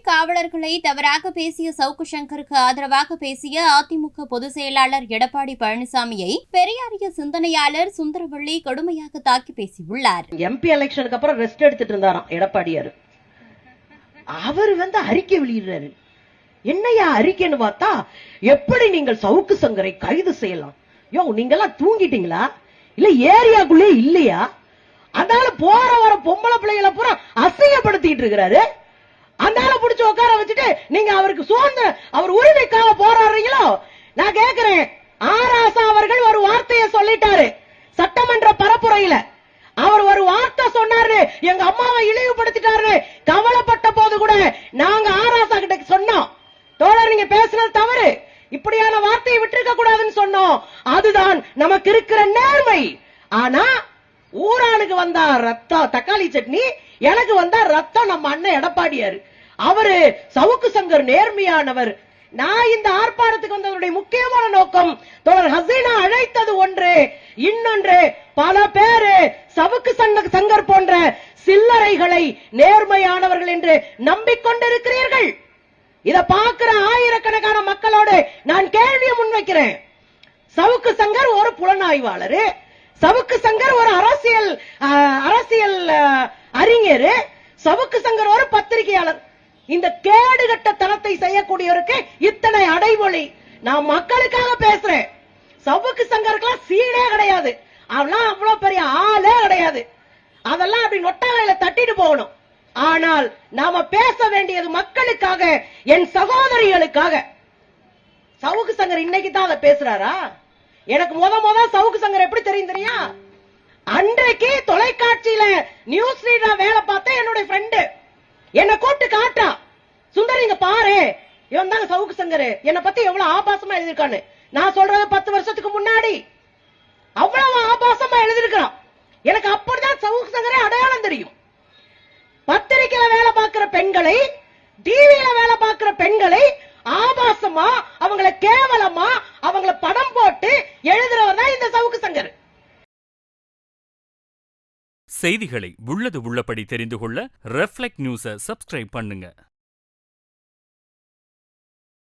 காவலர்களை தவறாக பேசிய சவுக்கு சங்கருக்கு ஆதரவாக பேசிய அதிமுக பொதுச் செயலாளர் எடப்பாடி பழனிசாமியை பெரியாரிய சிந்தனையாளர் சுந்தரவள்ளி கடுமையாக தாக்கி பேசியுள்ளார். எம்பி எலெக்ஷனுக்கு அப்புறம் ரெஸ்ட் எடுத்துட்டு இருந்தாராம் எடப்பாடியார். அவர் அறிக்கை வெளியிடுறாரு. என்னையா அறிக்கைன்னு பார்த்தா, எப்படி நீங்கள் சவுக்கு சங்கரை கைது செய்யலாம்? யோ, நீங்கெல்லாம் தூங்கிட்டீங்களா? இல்ல ஏரியாக்குள்ளே இல்லையா? அதனால போற வர பொம்பளை பிள்ளைகளை பூரா அசிங்கப்படுத்திட்டு இருக்கிறாரு. அதனால புடிச்சு உட்கார வச்சுட்டு நீங்க அவருக்கு அவர் உரிமைக்காக போராடுறீங்களோ? நான் கேட்கிறேன், ஆராசா அவர்கள் ஒரு வார்த்தையை சொல்லிட்டாரு சட்டமன்ற பரப்புரையில. அவர் ஒரு வார்த்தை சொன்னாரு, எங்க அம்மாவை இழிவுபடுத்திட்டாரு. கவலைப்பட்ட போது கூட நாங்க ஆராசா கிட்ட சொன்னோம், தோழர் நீங்க பேசுறது தவறு, இப்படியான வார்த்தையை விட்டுருக்க கூடாதுன்னு சொன்னோம். அதுதான் நமக்கு இருக்கிற நேர்மை. ஆனா ஊரானுக்கு வந்தா ரத்தம் தக்காளி சட்னி, எனக்கு வந்தா ரத்தம் நம்ம அண்ணன் எடப்பாடியார். அவரு சவுக்கு சங்கர் நேர்மையானவர். நான் இந்த ஆர்ப்பாட்டத்துக்கு வந்ததனுடைய முக்கியமான நோக்கம், தோழர் ஹசீனா அழைத்தது ஒன்று, இன்னொன்று பல பேரு சவுக்கு சங்கர் போன்ற சில்லறைகளை நேர்மையானவர்கள் என்று நம்பிக்கொண்டிருக்கிறீர்கள். இத பாக்குற ஆயிரக்கணக்கான மக்களோடு நான் கேள்வியை முன்வைக்கிறேன். சவுக்கு சங்கர் ஒரு புலனாய்வாளர், சவுக்கு சங்கர் ஒரு அரசியல் அறிஞர், சவுக்கு சங்கர் ஒரு பத்திரிகையாளர். இந்த கேடுகட்ட தனத்தை செய்யக்கூடியவருக்கு இத்தனை அடைமொழி. நான் மக்களுக்காக பேசுறேன். சவுக்கு சங்கருக்கெல்லாம் சீனே கிடையாது, அவெல்லாம் அவ்வளவு பெரிய ஆளே கிடையாது. அதெல்லாம் அப்படி நொட்டாவையில தட்டிட்டு போகணும். ஆனால் நாம பேச வேண்டியது மக்களுக்காக, என் சகோதரிகளுக்காக. சவுக்கு சங்கர் இன்னைக்கு தான் அதை பேசுறாரா? எனக்கு முத சவுக்கு சங்கர் எப்படி தெரியும்? அன்றைக்கு தொலைக்காட்சியில நியூஸ் ரீடரா வேலை பார்த்த என்னுடைய ஃப்ரெண்டு என்ன கூப்பிட்டு காட்டா, சுந்தர் இங்க பாரு, இவன் தாங்க சவுக்கு சங்கர், என்னை பத்தி எவ்வளவு ஆபாசமா எழுதிருக்கான்னு. நான் சொல்றது 10 வருஷத்துக்கு முன்னாடி அவ்வளவு ஆபாசமா எழுதிருக்கான். எனக்கு அப்படிதான் சவுக்கு சங்கரே அடையாளம் தெரியும். பத்திரிகையில வேலை பார்க்கிற பெண்களை, டிவியில வேலை பார்க்கிற பெண்களை ஆபாசமா, அவங்களை கேவலமா, அவங்களை படம் போட்டு எழுதுறவர் தான் இந்த சவுக்கு சங்கர். செய்திகளை உள்ளது உள்ளபடி தெரிந்து கொள்ள ரெஃப்ளெக்ட் நியூஸை சப்ஸ்கிரைப் பண்ணுங்க.